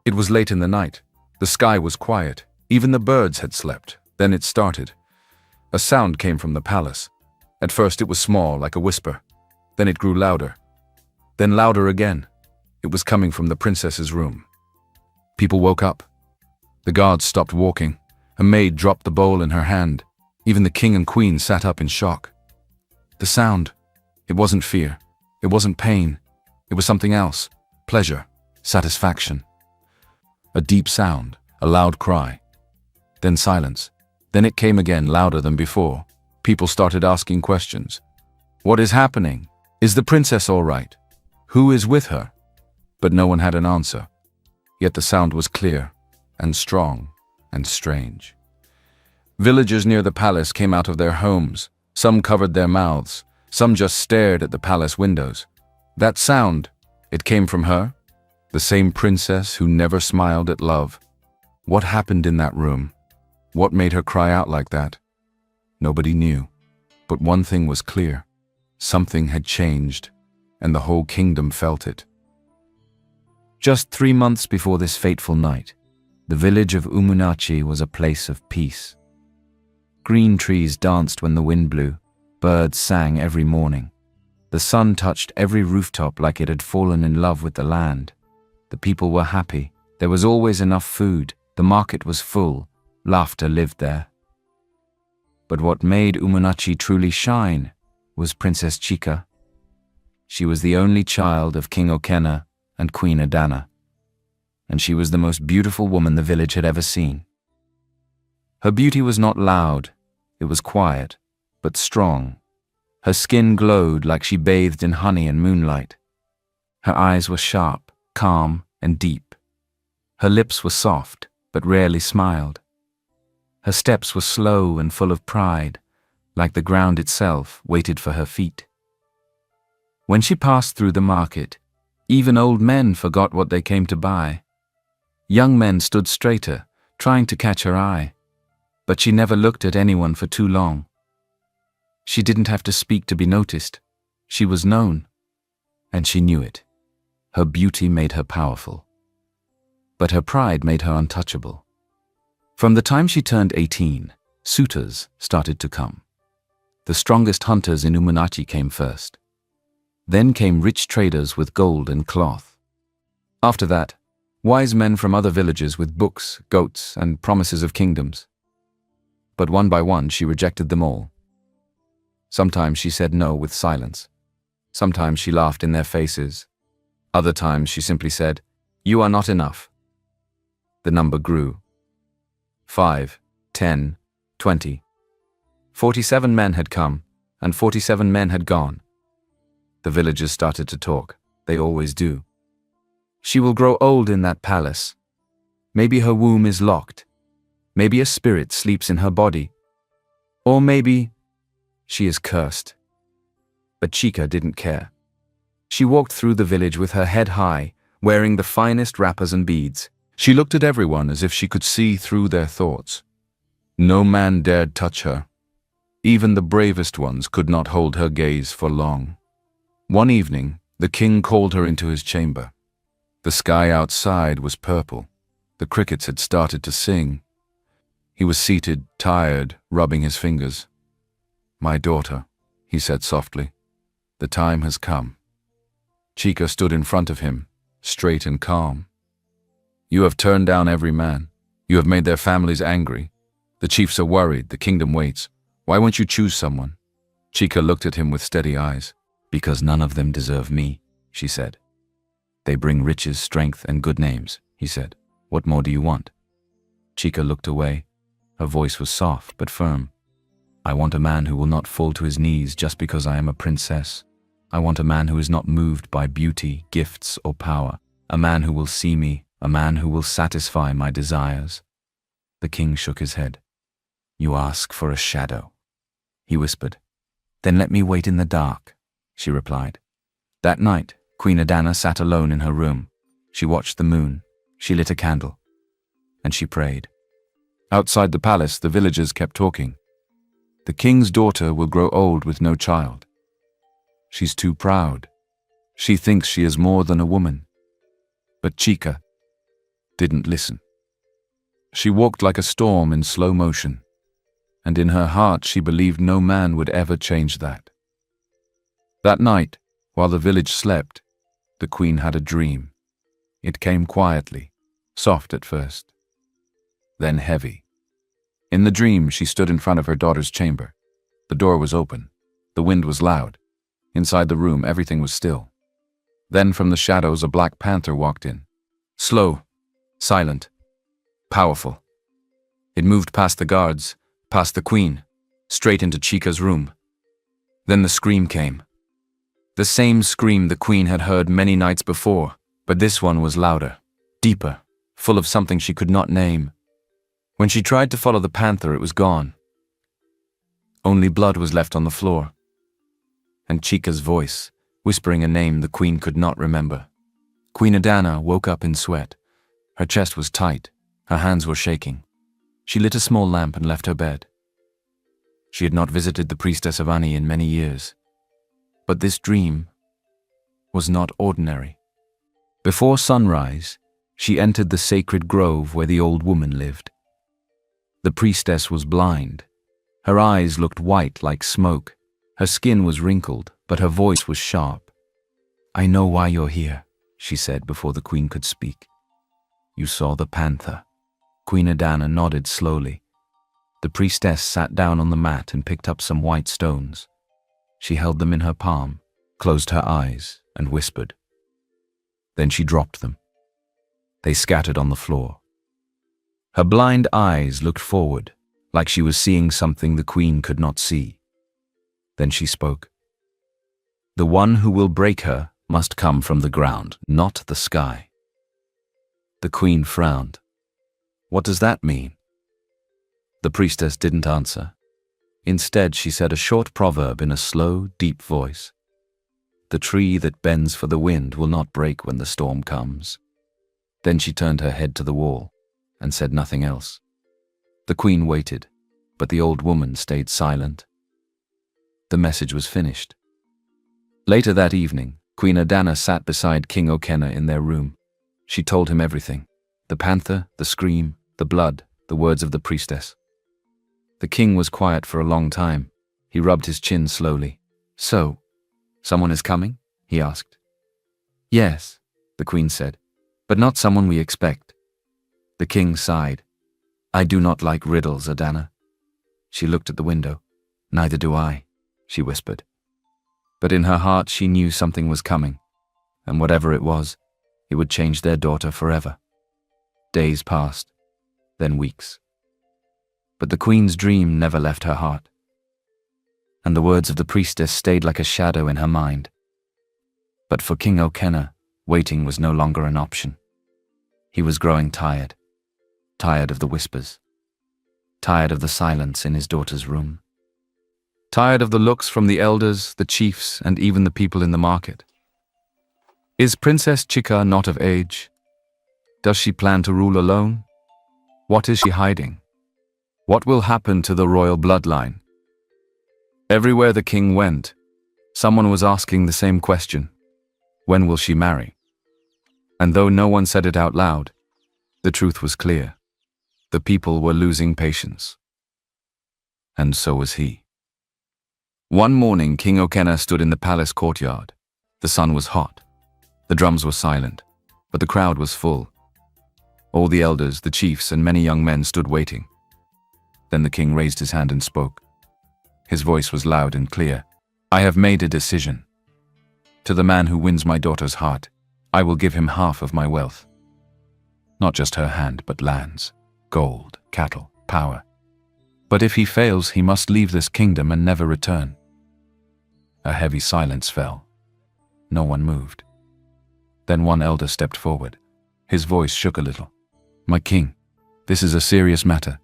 It was late in the night. The sky was quiet. Even the birds had slept. Then it started. A sound came from the palace. At first it was small, like a whisper. Then it grew louder. Then louder again. It was coming from the princess's room. People woke up. The guards stopped walking. A maid dropped the bowl in her hand. Even the king and queen sat up in shock. The sound, it wasn't fear. It wasn't pain. It was something else. Pleasure, satisfaction. A deep sound, a loud cry. Then silence. Then it came again, louder than before. People started asking questions. What is happening? Is the princess all right? Who is with her? But no one had an answer. Yet the sound was clear, and strong, and strange. Villagers near the palace came out of their homes. Some covered their mouths. Some just stared at the palace windows. That sound, it came from her? The same princess who never smiled at love. What happened in that room? What made her cry out like that? Nobody knew. But one thing was clear. Something had changed, and the whole kingdom felt it. Just 3 months before this fateful night, the village of Umunnachi was a place of peace. Green trees danced when the wind blew. Birds sang every morning. The sun touched every rooftop like it had fallen in love with the land. The people were happy. There was always enough food. The market was full. Laughter lived there. But what made Umunnachi truly shine was Princess Chika. She was the only child of King Okena and Queen Adana, and she was the most beautiful woman the village had ever seen. Her beauty was not loud, it was quiet, but strong. Her skin glowed like she bathed in honey and moonlight. Her eyes were sharp, calm, and deep. Her lips were soft, but rarely smiled. Her steps were slow and full of pride, like the ground itself waited for her feet. When she passed through the market, even old men forgot what they came to buy. Young men stood straighter, trying to catch her eye, but she never looked at anyone for too long. She didn't have to speak to be noticed. She was known, and she knew it. Her beauty made her powerful, but her pride made her untouchable. From the time she turned 18, suitors started to come. The strongest hunters in Umunnachi came first. Then came rich traders with gold and cloth. After that, wise men from other villages with books, goats, and promises of kingdoms. But one by one she rejected them all. Sometimes she said no with silence. Sometimes she laughed in their faces. Other times she simply said, "You are not enough." The number grew. 5, 10, 20. 47 men had come, and 47 men had gone. The villagers started to talk. They always do. She will grow old in that palace. Maybe her womb is locked. Maybe a spirit sleeps in her body. Or maybe she is cursed. But Chika didn't care. She walked through the village with her head high, wearing the finest wrappers and beads. She looked at everyone as if she could see through their thoughts. No man dared touch her. Even the bravest ones could not hold her gaze for long. One evening, the king called her into his chamber. The sky outside was purple. The crickets had started to sing. He was seated, tired, rubbing his fingers. "My daughter," he said softly, "the time has come." Chika stood in front of him, straight and calm. "You have turned down every man. You have made their families angry. The chiefs are worried, the kingdom waits. Why won't you choose someone?" Chika looked at him with steady eyes. "Because none of them deserve me," she said. "They bring riches, strength, and good names," he said. "What more do you want?" Chika looked away. Her voice was soft but firm. "I want a man who will not fall to his knees just because I am a princess. I want a man who is not moved by beauty, gifts, or power. A man who will see me, a man who will satisfy my desires." The king shook his head. "You ask for a shadow," he whispered. "Then let me wait in the dark," she replied. That night, Queen Adana sat alone in her room. She watched the moon. She lit a candle. And she prayed. Outside the palace, the villagers kept talking. "The king's daughter will grow old with no child. She's too proud. She thinks she is more than a woman." But Chika, didn't listen. She walked like a storm in slow motion, and in her heart she believed no man would ever change that. That night, while the village slept, the queen had a dream. It came quietly, soft at first, then heavy. In the dream, she stood in front of her daughter's chamber. The door was open. The wind was loud. Inside the room, everything was still. Then from the shadows, a black panther walked in. Slow, silent, powerful. It moved past the guards, past the queen, straight into Chica's room. Then the scream came. The same scream the queen had heard many nights before, but this one was louder, deeper, full of something she could not name. When she tried to follow the panther, it was gone. Only blood was left on the floor, and Chica's voice, whispering a name the queen could not remember. Queen Adana woke up in sweat. Her chest was tight, her hands were shaking. She lit a small lamp and left her bed. She had not visited the priestess of Ani in many years. But this dream was not ordinary. Before sunrise, she entered the sacred grove where the old woman lived. The priestess was blind. Her eyes looked white like smoke. Her skin was wrinkled, but her voice was sharp. "I know why you're here," she said before the queen could speak. "You saw the panther." Queen Adana nodded slowly. The priestess sat down on the mat and picked up some white stones. She held them in her palm, closed her eyes, and whispered. Then she dropped them. They scattered on the floor. Her blind eyes looked forward, like she was seeing something the queen could not see. Then she spoke. "The one who will break her must come from the ground, not the sky." The queen frowned. "What does that mean?" The priestess didn't answer. Instead, she said a short proverb in a slow, deep voice. "The tree that bends for the wind will not break when the storm comes." Then she turned her head to the wall and said nothing else. The queen waited, but the old woman stayed silent. The message was finished. Later that evening, Queen Adana sat beside King Okenna in their room. She told him everything: the panther, the scream, the blood, the words of the priestess. The king was quiet for a long time. He rubbed his chin slowly. "So, someone is coming?" he asked. "Yes," the queen said, "but not someone we expect." The king sighed. "I do not like riddles, Adana." She looked at the window. "Neither do I," she whispered. But in her heart she knew something was coming, and whatever it would change their daughter forever. Days passed, then weeks. But the queen's dream never left her heart, and the words of the priestess stayed like a shadow in her mind. But for King Okenna, waiting was no longer an option. He was growing tired of the whispers, tired of the silence in his daughter's room, tired of the looks from the elders, the chiefs, and even the people in the market. Is Princess Chica not of age? Does she plan to rule alone? What is she hiding? What will happen to the royal bloodline? Everywhere the king went, someone was asking the same question. When will she marry? And though no one said it out loud, the truth was clear. The people were losing patience. And so was he. One morning, King Okenna stood in the palace courtyard. The sun was hot. The drums were silent, but the crowd was full. All the elders, the chiefs, and many young men stood waiting. Then the king raised his hand and spoke. His voice was loud and clear. "I have made a decision. To the man who wins my daughter's heart, I will give him half of my wealth. Not just her hand, but lands, gold, cattle, power. But if he fails, he must leave this kingdom and never return." A heavy silence fell. No one moved. Then one elder stepped forward. His voice shook a little. "My king, this is a serious matter."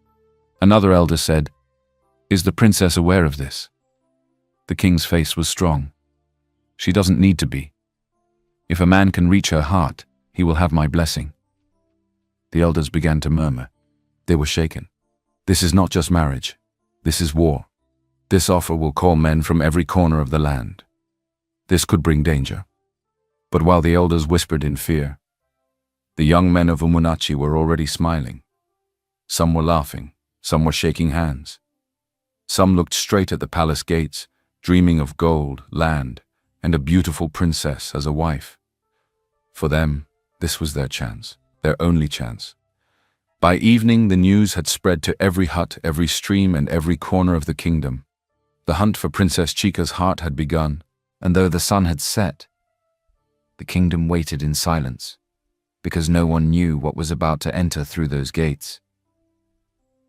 Another elder said, "Is the princess aware of this?" The king's face was strong. "She doesn't need to be. If a man can reach her heart, he will have my blessing." The elders began to murmur. They were shaken. "This is not just marriage. This is war. This offer will call men from every corner of the land. This could bring danger." But while the elders whispered in fear, The young men of Uminachi were already smiling. Some were laughing, some were shaking hands. Some looked straight at the palace gates, dreaming of gold, land, and a beautiful princess as a wife. For them, this was their chance, their only chance. By evening, the news had spread to every hut, every stream, and every corner of the kingdom. The hunt for Princess Chica's heart had begun, and though the sun had set, the kingdom waited in silence, because no one knew what was about to enter through those gates.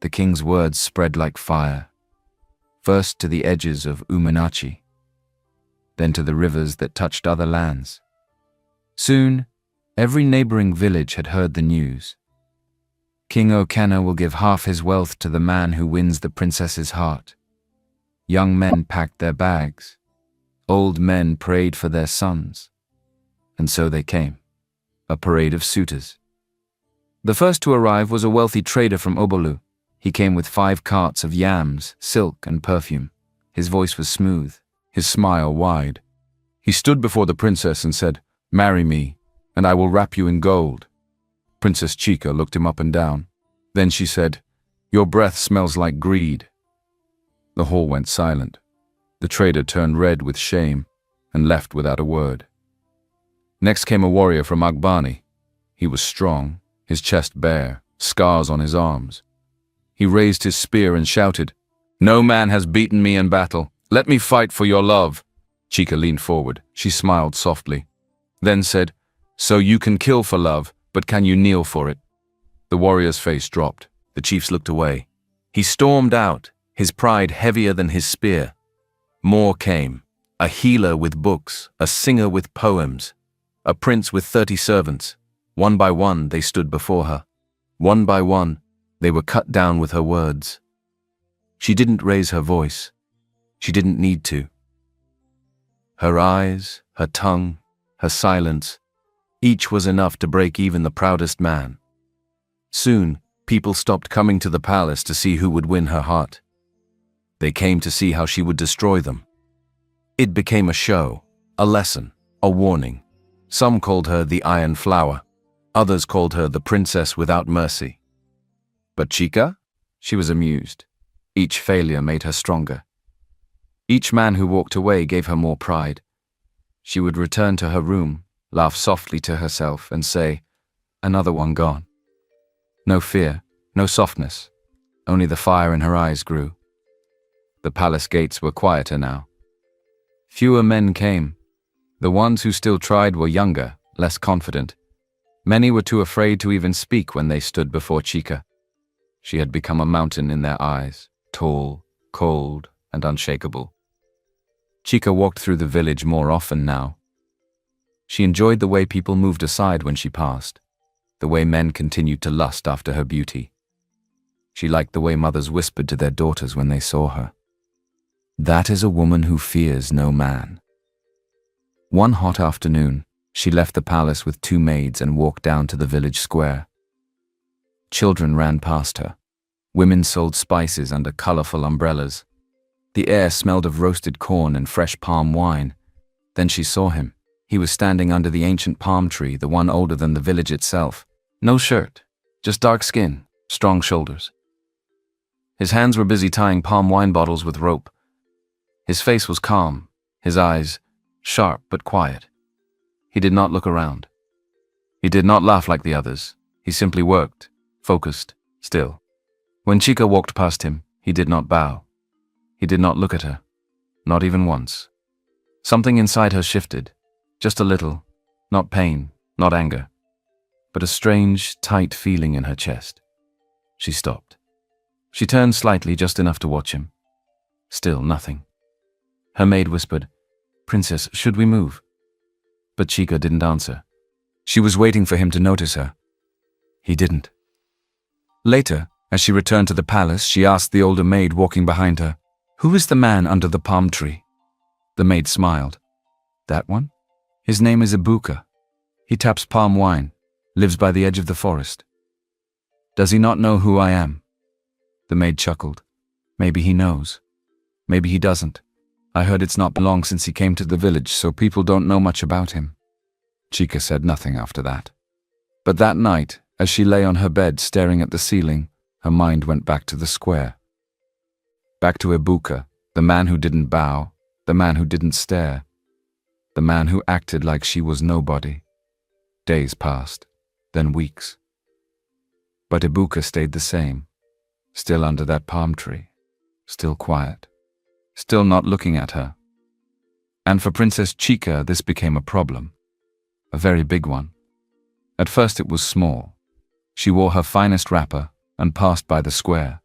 The king's words spread like fire, first to the edges of Uminachi, then to the rivers that touched other lands. Soon, every neighboring village had heard the news. King Okena will give half his wealth to the man who wins the princess's heart. Young men packed their bags. Old men prayed for their sons. And so they came, a parade of suitors. The first to arrive was a wealthy trader from Obolu. He came with 5 carts of yams, silk, and perfume. His voice was smooth, his smile wide. He stood before the princess and said, "Marry me, and I will wrap you in gold." Princess Chica looked him up and down. Then she said, "Your breath smells like greed." The hall went silent. The trader turned red with shame and left without a word. Next came a warrior from Agbani. He was strong, his chest bare, scars on his arms. He raised his spear and shouted, "No man has beaten me in battle. Let me fight for your love." Chica leaned forward. She smiled softly, then said, "So you can kill for love, but can you kneel for it?" The warrior's face dropped. The chiefs looked away. He stormed out, his pride heavier than his spear. More came, a healer with books, a singer with poems, a prince with 30 servants. One by one, they stood before her. One by one, they were cut down with her words. She didn't raise her voice. She didn't need to. Her eyes, her tongue, her silence, each was enough to break even the proudest man. Soon, people stopped coming to the palace to see who would win her heart. They came to see how she would destroy them. It became a show, a lesson, a warning. Some called her the Iron Flower. Others called her the Princess Without Mercy. But Chica? She was amused. Each failure made her stronger. Each man who walked away gave her more pride. She would return to her room, laugh softly to herself, and say, "Another one gone." No fear, no softness, only the fire in her eyes grew. The palace gates were quieter now. Fewer men came. The ones who still tried were younger, less confident. Many were too afraid to even speak when they stood before Chica. She had become a mountain in their eyes, tall, cold, and unshakable. Chica walked through the village more often now. She enjoyed the way people moved aside when she passed, the way men continued to lust after her beauty. She liked the way mothers whispered to their daughters when they saw her. "That is a woman who fears no man." One hot afternoon, she left the palace with 2 maids and walked down to the village square. Children ran past her. Women sold spices under colorful umbrellas. The air smelled of roasted corn and fresh palm wine. Then she saw him. He was standing under the ancient palm tree, the one older than the village itself. No shirt, just dark skin, strong shoulders. His hands were busy tying palm wine bottles with rope. His face was calm, his eyes sharp but quiet. He did not look around. He did not laugh like the others. He simply worked, focused, still. When Chica walked past him, he did not bow. He did not look at her, not even once. Something inside her shifted, just a little, not pain, not anger, but a strange, tight feeling in her chest. She stopped. She turned slightly, just enough to watch him. Still nothing. Her maid whispered, "Princess, should we move?" But Chica didn't answer. She was waiting for him to notice her. He didn't. Later, as she returned to the palace, she asked the older maid walking behind her, "Who is the man under the palm tree?" The maid smiled. "That one? His name is Ibuka. He taps palm wine, lives by the edge of the forest." "Does he not know who I am?" The maid chuckled. "Maybe he knows. Maybe he doesn't. I heard it's not long since he came to the village, so people don't know much about him." Chica said nothing after that. But that night, as she lay on her bed staring at the ceiling, her mind went back to the square. Back to Ibuka, the man who didn't bow, the man who didn't stare, the man who acted like she was nobody. Days passed, then weeks. But Ibuka stayed the same, still under that palm tree, still quiet, still not looking at her. And for Princess Chica, this became a problem, a very big one. At first it was small. She wore her finest wrapper and passed by the square.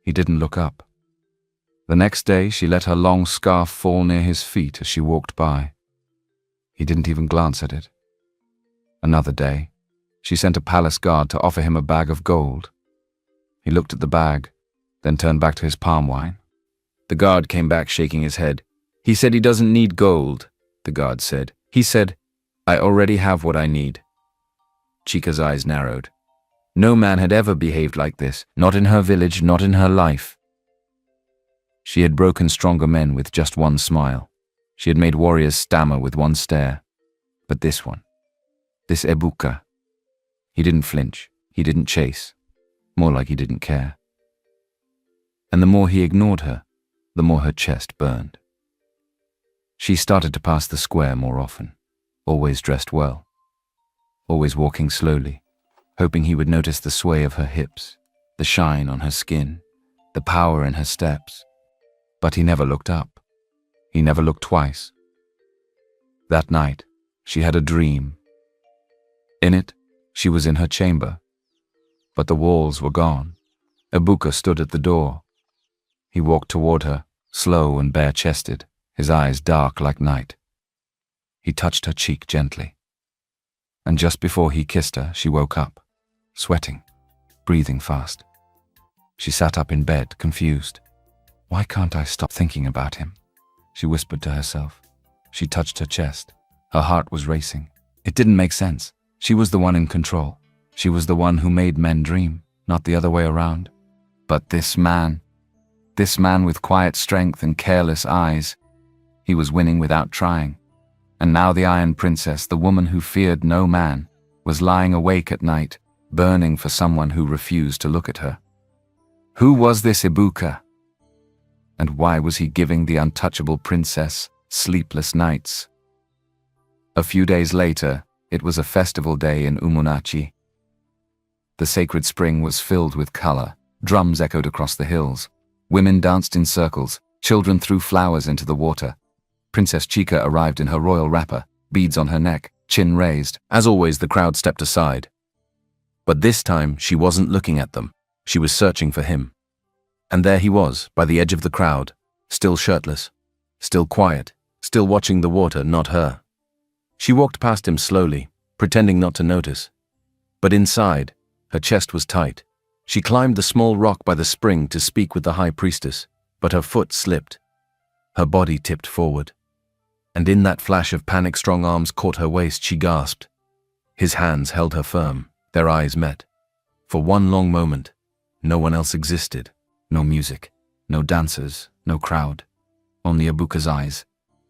He didn't look up. The next day she let her long scarf fall near his feet as she walked by. He didn't even glance at it. Another day, she sent a palace guard to offer him a bag of gold. He looked at the bag, then turned back to his palm wine. The guard came back shaking his head. He said he doesn't need gold, the guard said. He said, I already have what I need. Chica's eyes narrowed. No man had ever behaved like this, not in her village, not in her life. She had broken stronger men with just one smile. She had made warriors stammer with one stare. But this one, this Ibuka, he didn't flinch, he didn't chase, more like he didn't care. And the more he ignored her, the more her chest burned. She started to pass the square more often, always dressed well, always walking slowly, hoping he would notice the sway of her hips, the shine on her skin, the power in her steps. But he never looked up. He never looked twice. That night, she had a dream. In it, she was in her chamber. But the walls were gone. Ibuka stood at the door. He walked toward her, slow and bare-chested, his eyes dark like night. He touched her cheek gently. And just before he kissed her, she woke up, sweating, breathing fast. She sat up in bed, confused. Why can't I stop thinking about him? She whispered to herself. She touched her chest. Her heart was racing. It didn't make sense. She was the one in control. She was the one who made men dream, not the other way around. But this man with quiet strength and careless eyes, he was winning without trying. And now the Iron Princess, the woman who feared no man, was lying awake at night, burning for someone who refused to look at her. Who was this Ibuka? And why was he giving the untouchable princess sleepless nights? A few days later, it was a festival day in Umonachi. The sacred spring was filled with color. Drums echoed across the hills. Women danced in circles. Children threw flowers into the water. Princess Chica arrived in her royal wrapper, beads on her neck, chin raised. As always, the crowd stepped aside. But this time, she wasn't looking at them. She was searching for him. And there he was, by the edge of the crowd, still shirtless, still quiet, still watching the water, not her. She walked past him slowly, pretending not to notice. But inside, her chest was tight. She climbed the small rock by the spring to speak with the high priestess, but her foot slipped. Her body tipped forward. And in that flash of panic, strong arms caught her waist. She gasped. His hands held her firm. Their eyes met. For one long moment, no one else existed. No music, no dancers, no crowd. Only Ibuka's eyes,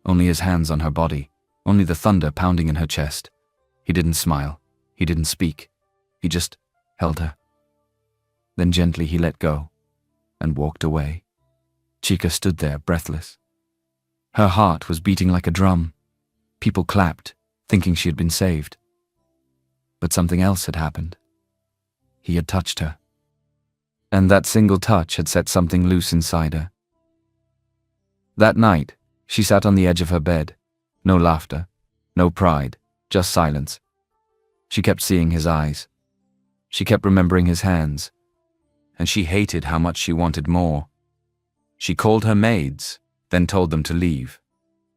only his hands on her body, only the thunder pounding in her chest. He didn't smile, he didn't speak, he just held her. Then gently he let go and walked away. Chica stood there, breathless. Her heart was beating like a drum. People clapped, thinking she had been saved. But something else had happened. He had touched her. And that single touch had set something loose inside her. That night, she sat on the edge of her bed. No laughter, no pride, just silence. She kept seeing his eyes. She kept remembering his hands. And she hated how much she wanted more. She called her maids, then told them to leave.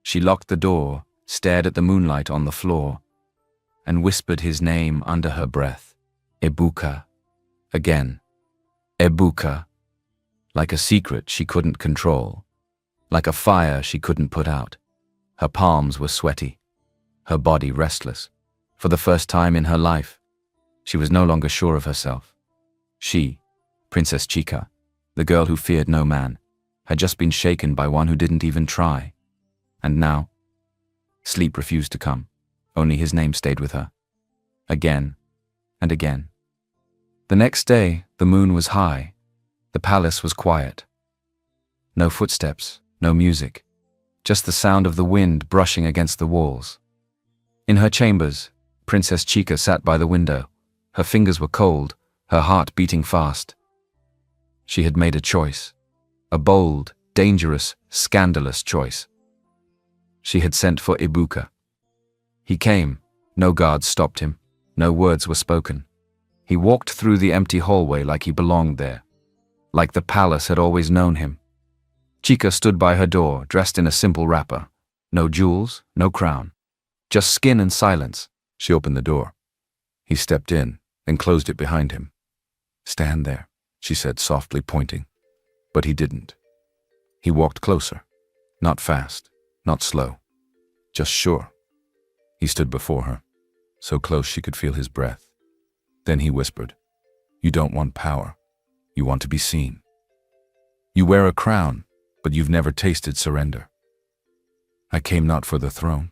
She locked the door, stared at the moonlight on the floor, and whispered his name under her breath. Ibuka. Again. Ibuka. Like a secret she couldn't control. Like a fire she couldn't put out. Her palms were sweaty. Her body restless. For the first time in her life, she was no longer sure of herself. She, Princess Chica, the girl who feared no man, had just been shaken by one who didn't even try. And now, sleep refused to come. Only his name stayed with her. Again, and again. The next day, the moon was high. The palace was quiet. No footsteps, no music, just the sound of the wind brushing against the walls. In her chambers, Princess Chica sat by the window. Her fingers were cold, her heart beating fast. She had made a choice. A bold, dangerous, scandalous choice. She had sent for Ibuka. He came. No guards stopped him. No words were spoken. He walked through the empty hallway like he belonged there, like the palace had always known him. Chica stood by her door, dressed in a simple wrapper. No jewels, no crown. Just skin and silence. She opened the door. He stepped in, then closed it behind him. "Stand there," she said softly, pointing. But he didn't. He walked closer. Not fast, not slow. Just sure. He stood before her, so close she could feel his breath. Then he whispered, "You don't want power. You want to be seen. You wear a crown, but you've never tasted surrender. I came not for the throne,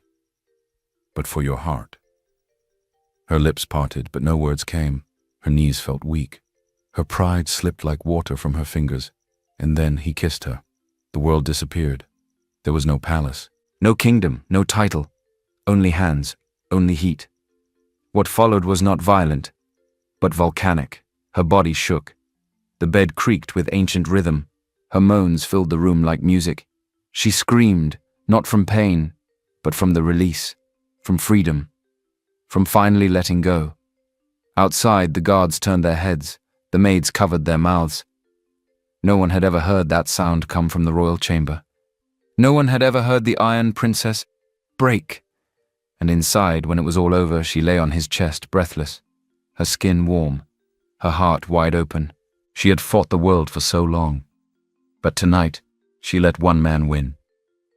but for your heart." Her lips parted, but no words came. Her knees felt weak. Her pride slipped like water from her fingers, and then he kissed her. The world disappeared. There was no palace, no kingdom, no title. Only hands, only heat. What followed was not violent, but volcanic. Her body shook. The bed creaked with ancient rhythm. Her moans filled the room like music. She screamed, not from pain, but from the release, from freedom, from finally letting go. Outside, the guards turned their heads. The maids covered their mouths. No one had ever heard that sound come from the royal chamber. No one had ever heard the Iron Princess break. And inside, when it was all over, she lay on his chest, breathless, her skin warm, her heart wide open. She had fought the world for so long. But tonight, she let one man win.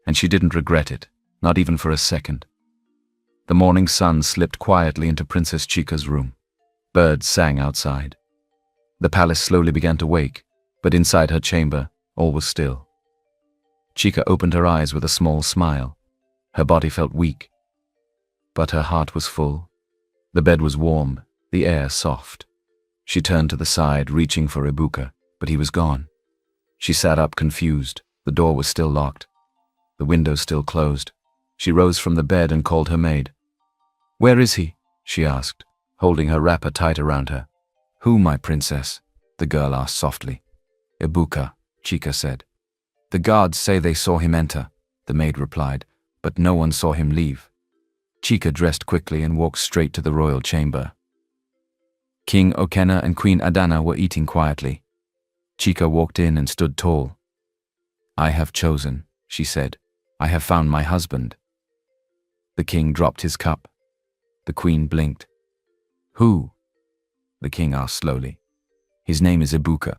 And she didn't regret it, not even for a second. The morning sun slipped quietly into Princess Chica's room. Birds sang outside. The palace slowly began to wake, but inside her chamber, all was still. Chica opened her eyes with a small smile. Her body felt weak, but her heart was full. The bed was warm, the air soft. She turned to the side, reaching for Ibuka, but he was gone. She sat up confused. The door was still locked. The window still closed. She rose from the bed and called her maid. "Where is he?" she asked, holding her wrapper tight around her. "Who, my princess?" the girl asked softly. "Ibuka," Chica said. "The guards say they saw him enter," the maid replied, "but no one saw him leave." Chica dressed quickly and walked straight to the royal chamber. King Okena and Queen Adana were eating quietly. Chica walked in and stood tall. "I have chosen," she said. "I have found my husband." The king dropped his cup. The queen blinked. "Who?" the king asked slowly. "His name is Ibuka."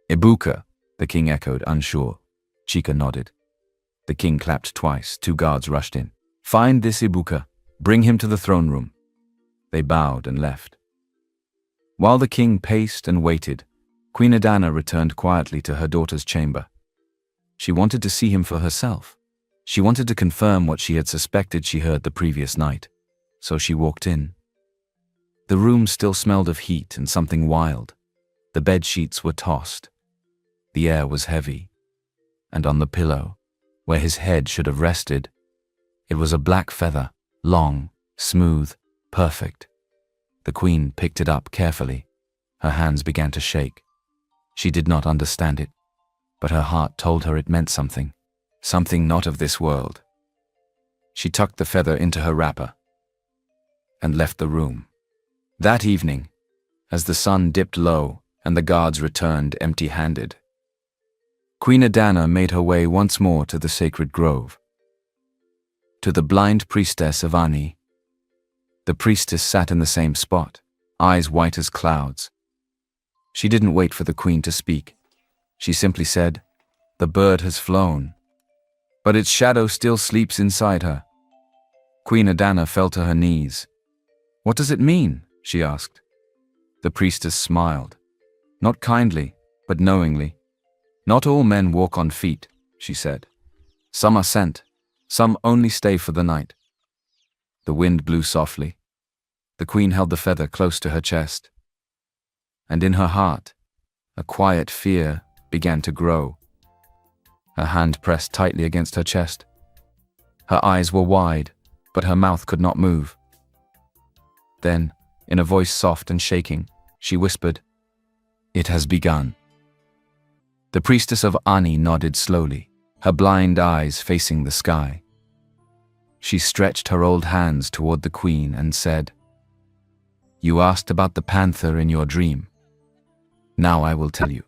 "Ibuka," the king echoed, unsure. Chica nodded. The king clapped twice. 2 guards rushed in. "Find this Ibuka. Bring him to the throne room." They bowed and left. While the king paced and waited, Queen Adana returned quietly to her daughter's chamber. She wanted to see him for herself. She wanted to confirm what she had suspected she heard the previous night. So she walked in. The room still smelled of heat and something wild. The bed sheets were tossed. The air was heavy. And on the pillow, where his head should have rested, it was a black feather, long, smooth, perfect. The queen picked it up carefully. Her hands began to shake. She did not understand it, but her heart told her it meant something. Something not of this world. She tucked the feather into her wrapper and left the room. That evening, as the sun dipped low and the guards returned empty-handed, Queen Adana made her way once more to the sacred grove. To the blind priestess of Ani. The priestess sat in the same spot, eyes white as clouds. She didn't wait for the queen to speak. She simply said, "The bird has flown, but its shadow still sleeps inside her." Queen Adana fell to her knees. "What does it mean?" she asked. The priestess smiled, not kindly, but knowingly. "Not all men walk on feet," she said. "Some are sent, some only stay for the night." The wind blew softly. The queen held the feather close to her chest. And in her heart, a quiet fear began to grow. Her hand pressed tightly against her chest. Her eyes were wide, but her mouth could not move. Then, in a voice soft and shaking, she whispered, "It has begun." The priestess of Ani nodded slowly, her blind eyes facing the sky. She stretched her old hands toward the queen and said, "You asked about the panther in your dream. Now I will tell you."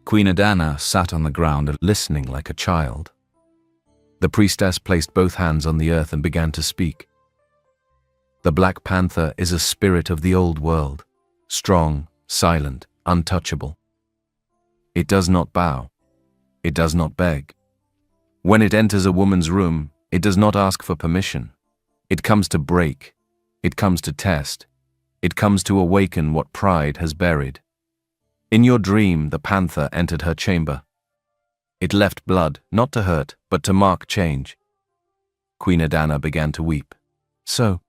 Queen Adana sat on the ground listening like a child. The priestess placed both hands on the earth and began to speak. "The Black Panther is a spirit of the old world, strong, silent, untouchable. It does not bow. It does not beg. When it enters a woman's room, it does not ask for permission. It comes to break. It comes to test. It comes to awaken what pride has buried. In your dream, the panther entered her chamber. It left blood, not to hurt, but to mark change." Queen Adana began to weep. "So,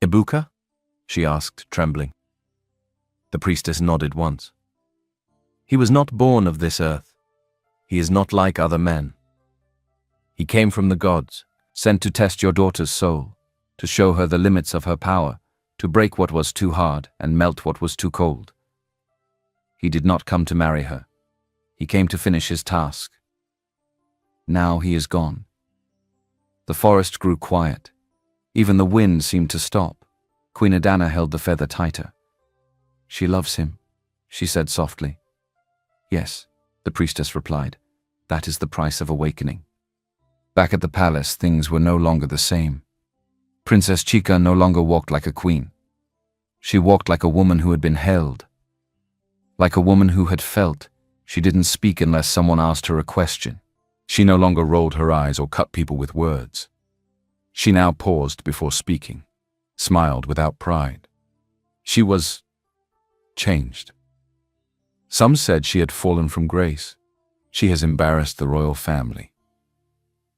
Ibuka?" she asked, trembling. The priestess nodded once. "He was not born of this earth. He is not like other men. He came from the gods, sent to test your daughter's soul, to show her the limits of her power, to break what was too hard and melt what was too cold. He did not come to marry her. He came to finish his task. Now he is gone." The forest grew quiet. Even the wind seemed to stop. Queen Adana held the feather tighter. "She loves him," she said softly. "Yes," the priestess replied. "That is the price of awakening." Back at the palace, things were no longer the same. Princess Chica no longer walked like a queen. She walked like a woman who had been held. Like a woman who had felt. She didn't speak unless someone asked her a question. She no longer rolled her eyes or cut people with words. She now paused before speaking, smiled without pride. She was changed. Some said she had fallen from grace. She has embarrassed the royal family.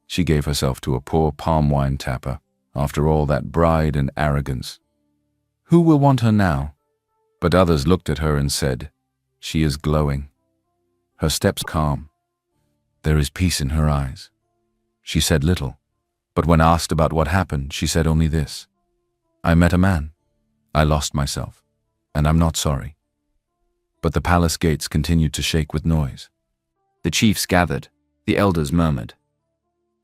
She gave herself to a poor palm wine tapper, after all that pride and arrogance. Who will want her now? But others looked at her and said, "She is glowing. Her steps calm. There is peace in her eyes." She said little, but when asked about what happened, she said only this: "I met a man. I lost myself, and I'm not sorry." But the palace gates continued to shake with noise. The chiefs gathered. The elders murmured.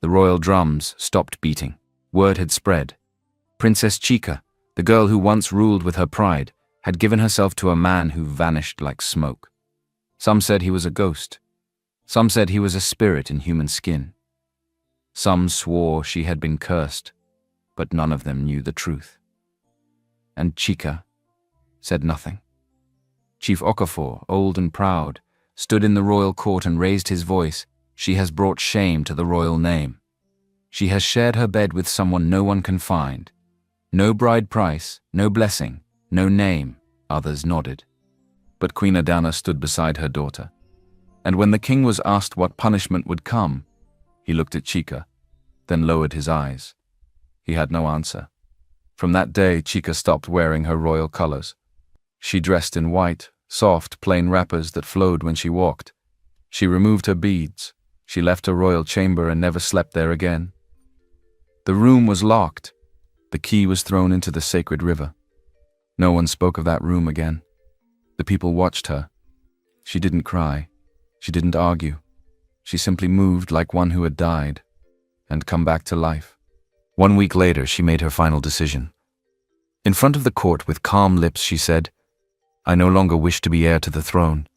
The royal drums stopped beating. Word had spread. Princess Chica, the girl who once ruled with her pride, had given herself to a man who vanished like smoke. Some said he was a ghost. Some said he was a spirit in human skin. Some swore she had been cursed, but none of them knew the truth. And Chica said nothing. Chief Okafor, old and proud, stood in the royal court and raised his voice. "She has brought shame to the royal name. She has shared her bed with someone no one can find. No bride price, no blessing, no name," others nodded. But Queen Adana stood beside her daughter. And when the king was asked what punishment would come, he looked at Chica, then lowered his eyes. He had no answer. From that day, Chica stopped wearing her royal colors. She dressed in white, soft, plain wrappers that flowed when she walked. She removed her beads. She left her royal chamber and never slept there again. The room was locked. The key was thrown into the sacred river. No one spoke of that room again. The people watched her. She didn't cry. She didn't argue. She simply moved like one who had died and come back to life. 1 week later, she made her final decision. In front of the court, with calm lips, she said, "I no longer wish to be heir to the throne.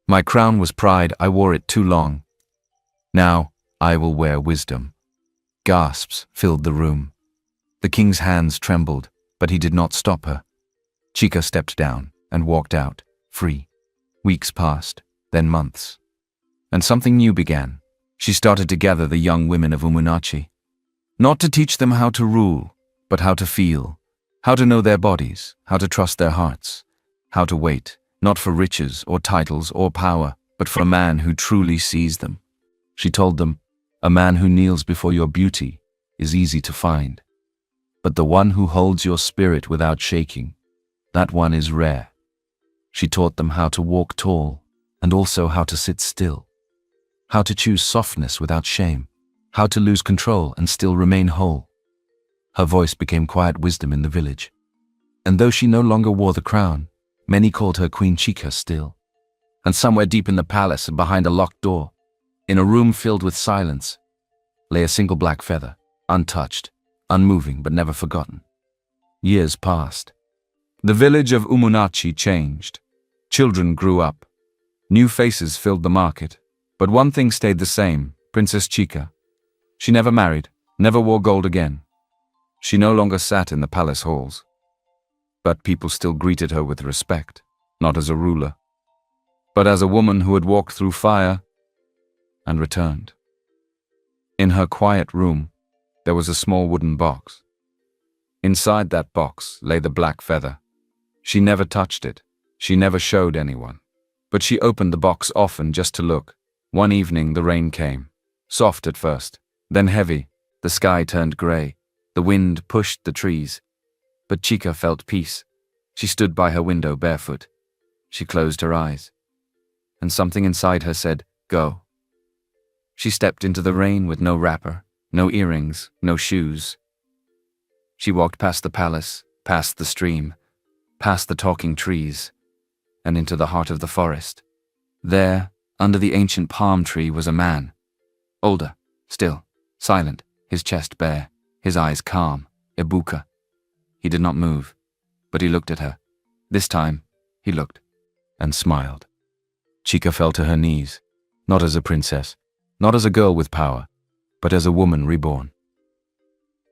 My crown was pride, I wore it too long. Now I will wear wisdom." Gasps filled the room. The king's hands trembled, but he did not stop her. Chica stepped down and walked out, free. Weeks passed, then months. And something new began. She started to gather the young women of Umunnachi. Not to teach them how to rule, but how to feel, how to know their bodies, how to trust their hearts, how to wait, not for riches or titles or power, but for a man who truly sees them. She told them, "A man who kneels before your beauty is easy to find. but the one who holds your spirit without shaking, that one is rare. She taught them how to walk tall and also how to sit still, how to choose softness without shame, how to lose control and still remain whole. Her voice became quiet wisdom in the village. And though she no longer wore the crown, many called her Queen Chica still. And somewhere deep in the palace and behind a locked door, in a room filled with silence, lay a single black feather, untouched, unmoving but never forgotten. Years passed. The village of Umunachi changed. Children grew up. New faces filled the market. But one thing stayed the same, Princess Chica. She never married, never wore gold again. She no longer sat in the palace halls. But people still greeted her with respect, not as a ruler, but as a woman who had walked through fire and returned. In her quiet room, there was a small wooden box. Inside that box lay the black feather. She never touched it. She never showed anyone. But she opened the box often just to look. One evening the rain came, soft at first, then heavy. The sky turned grey. The wind pushed the trees. But Chica felt peace. She stood by her window barefoot. She closed her eyes. And something inside her said, "Go." She stepped into the rain with no wrapper, no earrings, no shoes. She walked past the palace, past the stream, past the talking trees, and into the heart of the forest. There, under the ancient palm tree, was a man. Older, still, silent, his chest bare, his eyes calm, Ibuka. He did not move, but he looked at her. This time, he looked and smiled. Chica fell to her knees, not as a princess, not as a girl with power, but as a woman reborn.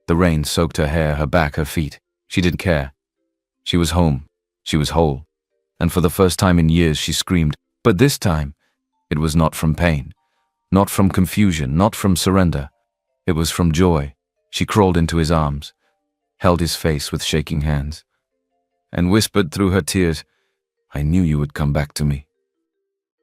The rain soaked her hair, her back, her feet. She didn't care. She was home. She was whole. And for the first time in years she screamed, but this time, it was not from pain, not from confusion, not from surrender. It was from joy. She crawled into his arms, held his face with shaking hands, and whispered through her tears, "I knew you would come back to me."